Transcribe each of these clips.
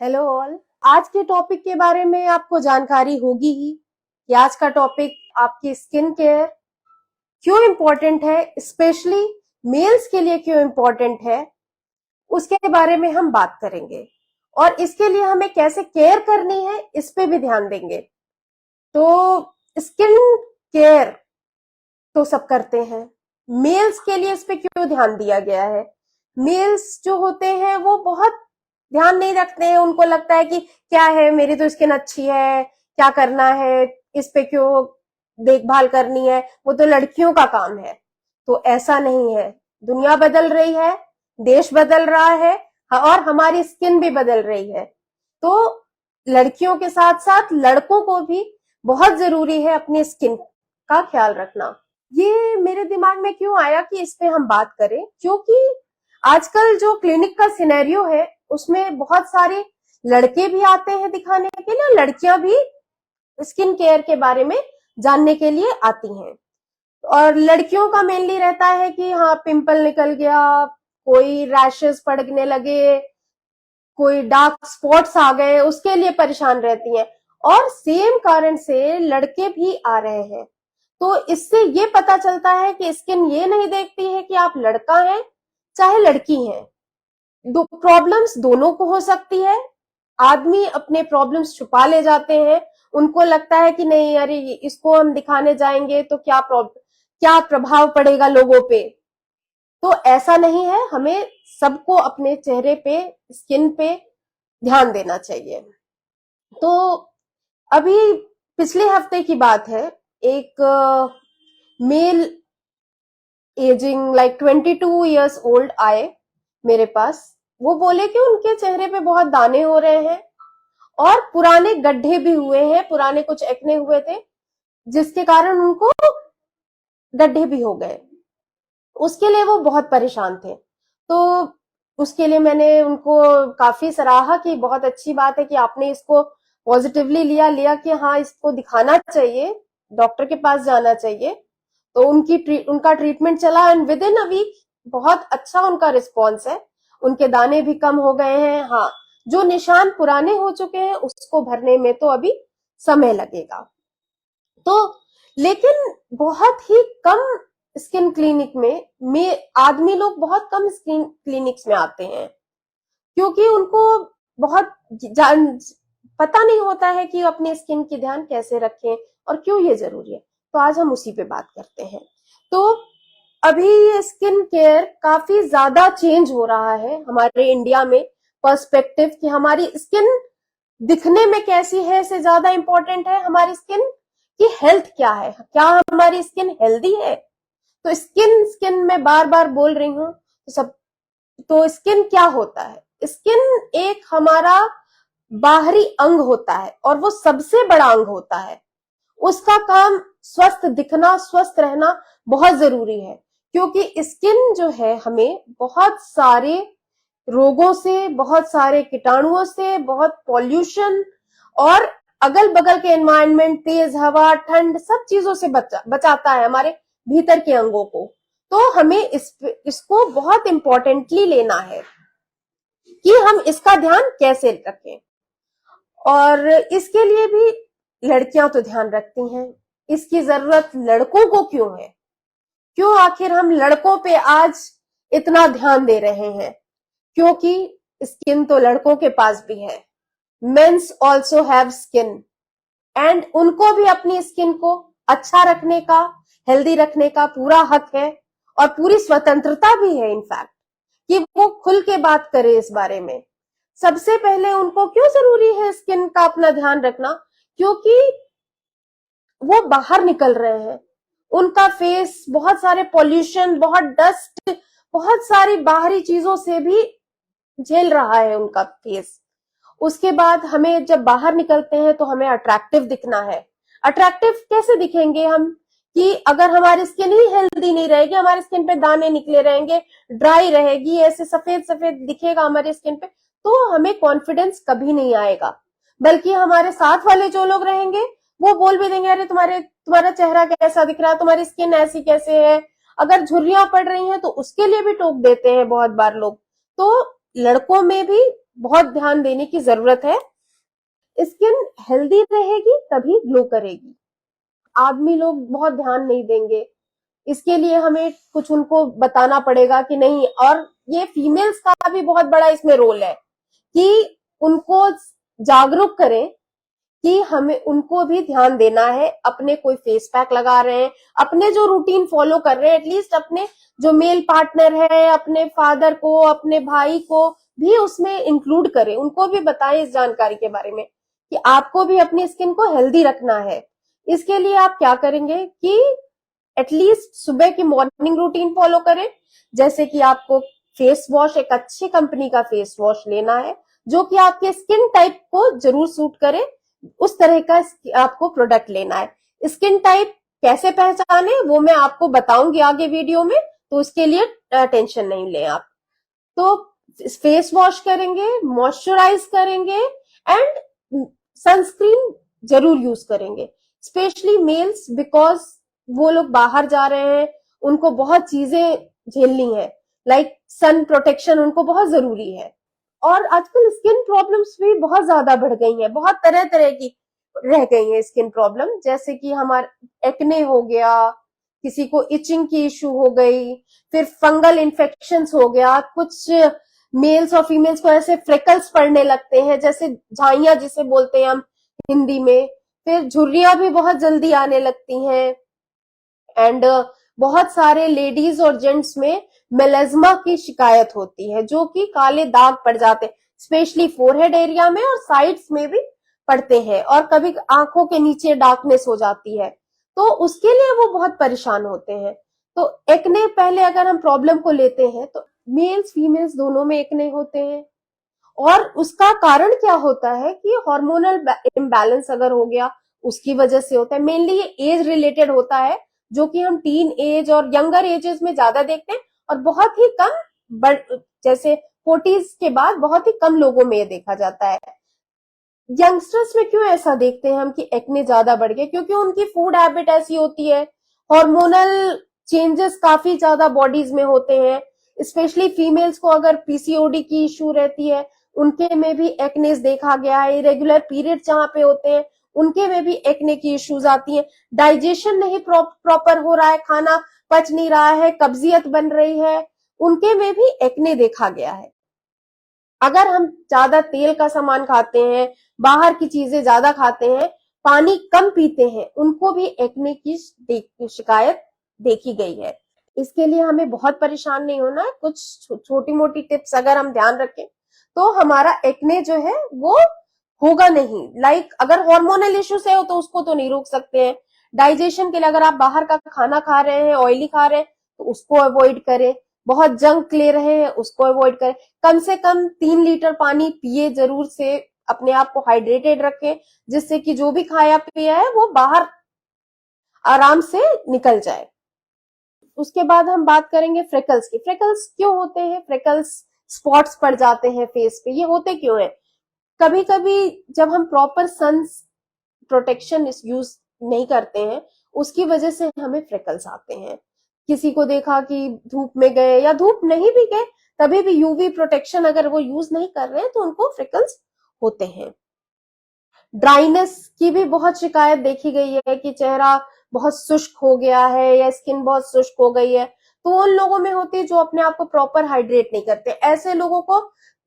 Hello all. आज के topic के बारे में आपको जानकारी होगी ही कि आज का टॉपिक आपकी स्किन केयर क्यों इम्पोर्टेंट है, स्पेशली मेल्स के लिए क्यों इम्पोर्टेंट है, उसके बारे में हम बात करेंगे और इसके लिए हमें कैसे केयर करनी है इस पे भी ध्यान देंगे। तो स्किन केयर तो सब करते हैं, मेल्स के लिए इस पे क्यों ध्यान दिया गया है? मेल्स जो होते हैं वो बहुत ध्यान नहीं रखते हैं, उनको लगता है कि क्या है, मेरी तो स्किन अच्छी है, क्या करना है, इस पे क्यों देखभाल करनी है, वो तो लड़कियों का काम है। तो ऐसा नहीं है, दुनिया बदल रही है, देश बदल रहा है और हमारी स्किन भी बदल रही है। तो लड़कियों के साथ साथ लड़कों को भी बहुत जरूरी है अपनी स्किन का ख्याल रखना। ये मेरे दिमाग में क्यों आया कि इस पे हम बात करें, क्योंकि आजकल जो क्लिनिक का सिनेरियो है उसमें बहुत सारे लड़के भी आते हैं दिखाने के लिए और लड़कियां भी स्किन केयर के बारे में जानने के लिए आती हैं। और लड़कियों का मेनली रहता है कि हाँ, पिंपल निकल गया, कोई रैशेस पड़ने लगे, कोई डार्क स्पॉट्स आ गए, उसके लिए परेशान रहती हैं। और सेम कारण से लड़के भी आ रहे हैं। तो इससे ये पता चलता है कि स्किन ये नहीं देखती है कि आप लड़का हैं चाहे लड़की हैं, दो प्रॉब्लम्स दोनों को हो सकती है। आदमी अपने प्रॉब्लम्स छुपा ले जाते हैं, उनको लगता है कि नहीं, अरे इसको हम दिखाने जाएंगे तो क्या प्रभाव पड़ेगा लोगों पे। तो ऐसा नहीं है, हमें सबको अपने चेहरे पे, स्किन पे ध्यान देना चाहिए। तो अभी पिछले हफ्ते की बात है, एक male aging like 22 years old आए मेरे पास। वो बोले कि उनके चेहरे पे बहुत दाने हो रहे हैं और पुराने गड्ढे भी हुए हैं, पुराने कुछ एक्ने हुए थे जिसके कारण उनको गड्ढे भी हो गए। उसके लिए वो बहुत परेशान थे। तो उसके लिए मैंने उनको काफी सराहा कि बहुत अच्छी बात है कि आपने इसको पॉजिटिवली लिया कि हाँ, इसको दिखाना चाहिए, डॉक्टर के पास जाना चाहिए। तो उनका ट्रीटमेंट चला and within a week बहुत अच्छा उनका रिस्पॉन्स है, उनके दाने भी कम हो गए हैं। हाँ, जो निशान पुराने हो चुके हैं उसको भरने में तो अभी समय लगेगा। तो लेकिन बहुत ही कम स्किन क्लिनिक में आदमी लोग बहुत कम स्किन क्लिनिक्स में आते हैं, क्योंकि उनको बहुत पता नहीं होता है कि अपने स्किन की ध्यान कैसे रखें और क्यों ये जरूरी है। तो आज हम उसी पे बात करते हैं। तो अभी ये स्किन केयर काफी ज्यादा चेंज हो रहा है हमारे इंडिया में, पर्सपेक्टिव कि हमारी स्किन दिखने में कैसी है से ज्यादा इंपॉर्टेंट है हमारी स्किन की हेल्थ क्या है, क्या हमारी स्किन हेल्दी है। तो स्किन स्किन मैं बार बार बोल रही हूँ। तो स्किन क्या होता है? स्किन एक हमारा बाहरी अंग होता है और वो सबसे बड़ा अंग होता है। उसका काम स्वस्थ दिखना, स्वस्थ रहना बहुत जरूरी है, क्योंकि स्किन जो है हमें बहुत सारे रोगों से, बहुत सारे कीटाणुओं से, बहुत पॉल्यूशन और अगल बगल के एनवायरनमेंट, तेज हवा, ठंड, सब चीजों से बचाता है हमारे भीतर के अंगों को। तो हमें इसको बहुत इंपॉर्टेंटली लेना है कि हम इसका ध्यान कैसे रखें। और इसके लिए भी लड़कियां तो ध्यान रखती हैं, इसकी जरूरत लड़कों को क्यों है? क्यों आखिर हम लड़कों पे आज इतना ध्यान दे रहे हैं? क्योंकि स्किन तो लड़कों के पास भी है। Men's also have skin and उनको भी अपनी स्किन को अच्छा रखने का, हेल्दी रखने का पूरा हक है और पूरी स्वतंत्रता भी है इनफैक्ट, कि वो खुल के बात करे इस बारे में। सबसे पहले उनको क्यों जरूरी है स्किन का अपना ध्यान रखना? क्योंकि वो बाहर निकल रहे हैं, उनका फेस बहुत सारे पॉल्यूशन, बहुत डस्ट, बहुत सारी बाहरी चीजों से भी झेल रहा है उनका फेस। उसके बाद हमें जब बाहर निकलते हैं तो हमें अट्रैक्टिव दिखना है। अट्रैक्टिव कैसे दिखेंगे हम? कि अगर हमारी स्किन ही हेल्दी नहीं रहेगी, हमारी स्किन पे दाने निकले रहेंगे, ड्राई रहेगी, ऐसे सफेद सफेद दिखेगा हमारी स्किन पे, तो हमें कॉन्फिडेंस कभी नहीं आएगा। बल्कि हमारे साथ वाले जो लोग रहेंगे वो बोल भी देंगे, अरे तुम्हारा चेहरा कैसा दिख रहा है, तुम्हारी स्किन ऐसी कैसे है। अगर झुर्रियां पड़ रही हैं तो उसके लिए भी टोक देते हैं बहुत बार लोग। तो लड़कों में भी बहुत ध्यान देने की जरूरत है। स्किन हेल्दी रहेगी तभी ग्लो करेगी। आदमी लोग बहुत ध्यान नहीं देंगे, इसके लिए हमें कुछ उनको बताना पड़ेगा कि नहीं। और ये फीमेल्स का भी बहुत बड़ा इसमें रोल है कि उनको जागरूक करें कि हमें उनको भी ध्यान देना है। अपने कोई फेस पैक लगा रहे हैं, अपने जो रूटीन फॉलो कर रहे हैं, एटलीस्ट अपने जो मेल पार्टनर है, अपने फादर को, अपने भाई को भी उसमें इंक्लूड करें। उनको भी बताएं इस जानकारी के बारे में कि आपको भी अपनी स्किन को हेल्दी रखना है। इसके लिए आप क्या करेंगे कि एटलीस्ट सुबह की मॉर्निंग रूटीन फॉलो करें। जैसे कि आपको फेस वॉश, एक अच्छी कंपनी का फेस वॉश लेना है जो कि आपके स्किन टाइप को जरूर सूट करे, उस तरह का आपको प्रोडक्ट लेना है। स्किन टाइप कैसे पहचाने वो मैं आपको बताऊंगी आगे वीडियो में, तो उसके लिए टेंशन नहीं लें आप। तो फेस वॉश करेंगे, मॉइस्चराइज करेंगे एंड सनस्क्रीन जरूर यूज करेंगे, स्पेशली मेल्स, बिकॉज वो लोग बाहर जा रहे हैं, उनको बहुत चीजें झेलनी है, लाइक सन प्रोटेक्शन उनको बहुत जरूरी है। और आजकल स्किन प्रॉब्लम्स भी बहुत ज्यादा बढ़ गई हैं, बहुत तरह तरह की रह गई हैं स्किन प्रॉब्लम। जैसे कि हमारा एक्ने हो गया, किसी को इचिंग की इश्यू हो गई, फिर फंगल इन्फेक्शंस हो गया, कुछ मेल्स और फीमेल्स को ऐसे फ्रेकल्स पड़ने लगते हैं, जैसे झाइयां जिसे बोलते हैं हम हिंदी में। फिर झुर्रियां भी बहुत जल्दी आने लगती हैं। एंड बहुत सारे लेडीज और जेंट्स में मेलेज्मा की शिकायत होती है, जो कि काले दाग पड़ जाते हैं, स्पेशली फोरहेड एरिया में और साइड्स में भी पड़ते हैं, और कभी आंखों के नीचे डार्कनेस हो जाती है, तो उसके लिए वो बहुत परेशान होते हैं। तो एक्ने, पहले अगर हम प्रॉब्लम को लेते हैं तो मेल्स फीमेल्स दोनों में एक्ने होते हैं। और उसका कारण क्या होता है कि हार्मोनल इम्बैलेंस अगर हो गया, उसकी वजह से होता है। मेनली ये एज रिलेटेड होता है, जो कि हम टीन एज और यंगर एजेस में ज्यादा देखते हैं, और बहुत ही कम जैसे 40s के बाद बहुत ही कम लोगों में ये देखा जाता है। यंगस्टर्स में क्यों ऐसा देखते हैं हम कि एक्ने ज्यादा बढ़ गए? क्योंकि उनकी फूड हैबिट ऐसी होती है, हार्मोनल चेंजेस काफी ज्यादा बॉडीज में होते हैं। स्पेशली फीमेल्स को अगर पीसीओडी की इश्यू रहती है, उनके में भी एक्नेस देखा गया है। इरेगुलर पीरियड जहां पे होते हैं, उनके में भी एक्ने की इश्यूज आती हैं। डाइजेशन नहीं प्रॉपर हो रहा है, खाना पच नहीं रहा है, कब्जियत बन रही है, उनके में भी एक्ने देखा गया है। अगर हम ज्यादा तेल का सामान खाते हैं, बाहर की चीजें ज्यादा खाते हैं, पानी कम पीते हैं, उनको भी एक्ने की शिकायत देखी गई है। इसके लिए हमें बहुत परेशान नहीं होना है। कुछ छोटी मोटी टिप्स अगर हम ध्यान रखें तो हमारा एक्ने जो है वो होगा नहीं। लाइक अगर हार्मोनल इश्यू से हो तो उसको तो नहीं रोक सकते हैं। डाइजेशन के लिए अगर आप बाहर का खाना खा रहे हैं, ऑयली खा रहे हैं, तो उसको अवॉइड करें। बहुत जंक ले रहे हैं, उसको अवॉइड करें। कम से कम 3 लीटर पानी पिए जरूर से, अपने आप को हाइड्रेटेड रखें, जिससे कि जो भी खाया पिया है वो बाहर आराम से निकल जाए। उसके बाद हम बात करेंगे फ्रेकल्स की। फ्रेकल्स क्यों होते हैं? फ्रेकल्स, स्पॉट्स पड़ जाते हैं फेस पे, ये होते क्यों है? कभी कभी जब हम प्रॉपर सन प्रोटेक्शन यूज नहीं करते हैं, उसकी वजह से हमें फ्रेकल्स आते हैं। किसी को देखा कि धूप में गए या धूप नहीं भी गए, तभी भी यूवी प्रोटेक्शन अगर वो यूज नहीं कर रहे हैं तो उनको फ्रेकल्स होते हैं। ड्राइनेस की भी बहुत शिकायत देखी गई है कि चेहरा बहुत शुष्क हो गया है या स्किन बहुत शुष्क हो गई है, तो उन लोगों में होती है जो अपने आप को प्रॉपर हाइड्रेट नहीं करते। ऐसे लोगों को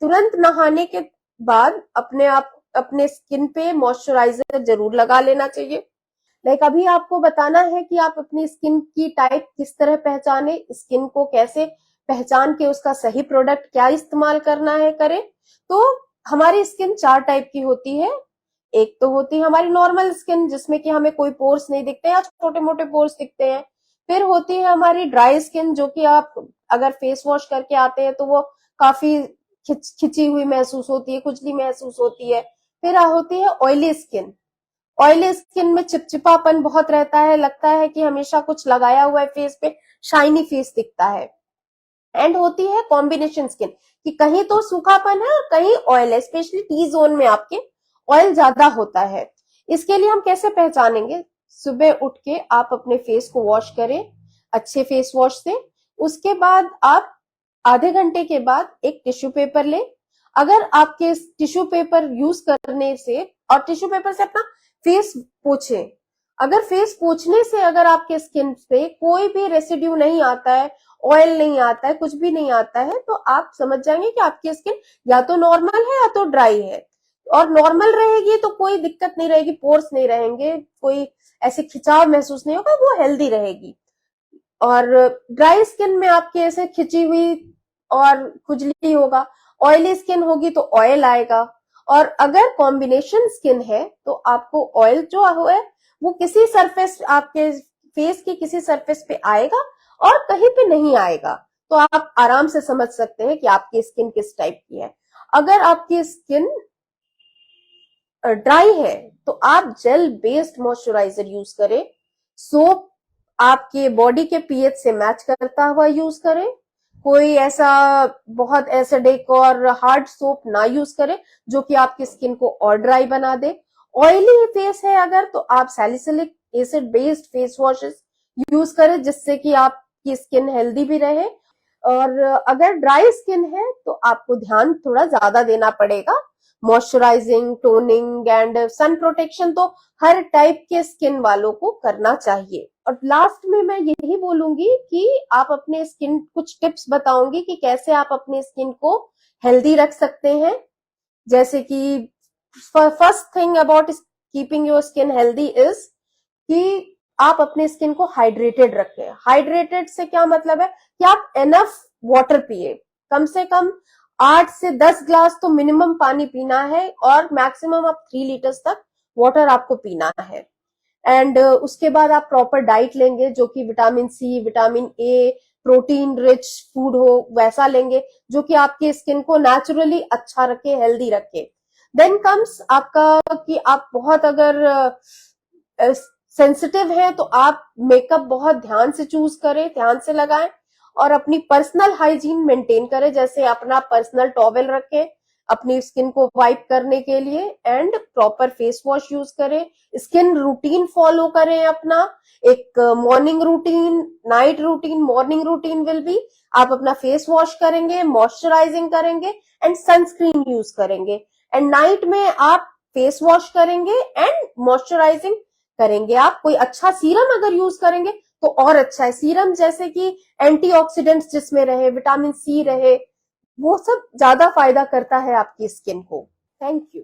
तुरंत नहाने के बाद अपने स्किन पे मॉइस्चराइजर जरूर लगा लेना चाहिए। लाइक अभी आपको बताना है कि आप अपनी स्किन की टाइप किस तरह पहचाने, स्किन को कैसे पहचान के उसका सही प्रोडक्ट क्या इस्तेमाल करना है करें। तो हमारी स्किन 4 टाइप की होती है। एक तो होती है हमारी नॉर्मल स्किन, जिसमें कि हमें कोई पोर्स नहीं दिखते या छोटे मोटे पोर्स दिखते हैं। फिर होती है हमारी ड्राई स्किन, जो कि आप अगर फेस वॉश करके आते हैं तो वो काफी खिंची हुई महसूस होती है, खुजली महसूस होती है। फिर होती है ऑयली स्किन। ऑयली स्किन में चिपचिपापन बहुत रहता है, लगता है कि हमेशा कुछ लगाया हुआ है फेस पे, शाइनी फेस दिखता है। एंड होती है कॉम्बिनेशन स्किन, कि कहीं तो सूखापन है और कहीं ऑयल है, स्पेशली टी जोन में आपके ऑयल ज्यादा होता है। इसके लिए हम कैसे पहचानेंगे? सुबह उठ के आप अपने फेस को वॉश करें अच्छे फेस वॉश से। उसके बाद आप आधे घंटे के बाद एक टिश्यू पेपर लें, अगर आपके टिश्यू पेपर यूज करने से और टिश्यू पेपर से अपना फेस पोछे, अगर फेस पोछने से अगर आपके स्किन पे कोई भी रेसिड्यू नहीं आता है, ऑयल नहीं आता है, कुछ भी नहीं आता है, तो आप समझ जाएंगे कि आपकी स्किन या तो नॉर्मल है या तो ड्राई है। और नॉर्मल रहेगी तो कोई दिक्कत नहीं रहेगी, पोर्स नहीं रहेंगे, कोई ऐसे खिंचाव महसूस नहीं होगा, वो हेल्दी रहेगी। और ड्राई स्किन में आपके ऐसे खिंची हुई और खुजली होगा, ऑयली स्किन होगी तो ऑयल आएगा। और अगर कॉम्बिनेशन स्किन है तो आपको ऑयल जो है वो किसी सरफेस, आपके फेस की किसी सरफेस पे आएगा और कहीं पे नहीं आएगा। तो आप आराम से समझ सकते हैं कि आपकी स्किन किस टाइप की है। अगर आपकी स्किन ड्राई है तो आप जेल बेस्ड मॉइस्चराइजर यूज करें। सोप आपके बॉडी के पीएच से मैच करता हुआ यूज करें। कोई ऐसा बहुत एसिडिक और हार्ड सोप ना यूज करें जो कि आपकी स्किन को और ड्राई बना दे। ऑयली फेस है अगर, तो आप salicylic acid based face washes use करें जिससे कि आपकी स्किन हेल्दी भी रहे। और अगर ड्राई स्किन है तो आपको ध्यान थोड़ा ज्यादा देना पड़ेगा। Moisturising, toning and sun protection तो हर टाइप के स्किन वालों को करना चाहिए। और लास्ट में मैं यही बोलूंगी कि आप अपने स्किन, कुछ टिप्स बताऊंगी कि कैसे आप अपने स्किन को हेल्दी रख सकते हैं। जैसे कि first thing about keeping your skin healthy is कि आप अपने स्किन को हाइड्रेटेड रखें। हाइड्रेटेड से क्या मतलब है कि आप एनफ वाटर पिए, कम से कम 8 से 10 ग्लास तो मिनिमम पानी पीना है और मैक्सिमम आप 3 लीटर्स तक वाटर आपको पीना है। एंड उसके बाद आप प्रॉपर डाइट लेंगे जो कि vitamin C, vitamin A, protein rich food हो वैसा लेंगे जो कि आपकी स्किन को नेचुरली अच्छा रखे, हेल्दी रखे। देन कम्स आपका कि आप बहुत अगर सेंसिटिव है तो आप मेकअप बहुत ध्यान से चूज करें, ध्यान से लगाएं और अपनी पर्सनल हाइजीन मेंटेन करें। जैसे अपना पर्सनल टॉवेल रखें अपनी स्किन को वाइप करने के लिए and proper face wash use करें। स्किन रूटीन फॉलो करें अपना, एक morning routine, night routine. Morning routine will be आप अपना फेस वॉश करेंगे, मॉइस्चराइजिंग करेंगे एंड सनस्क्रीन यूज करेंगे। एंड नाइट में आप फेस वॉश करेंगे एंड मॉइस्चराइजिंग करेंगे। आप कोई अच्छा सीरम अगर यूज करेंगे तो और अच्छा है। सीरम जैसे कि एंटीऑक्सीडेंट्स जिसमें रहे, विटामिन सी रहे, वो सब ज्यादा फायदा करता है आपकी स्किन को। Thank you.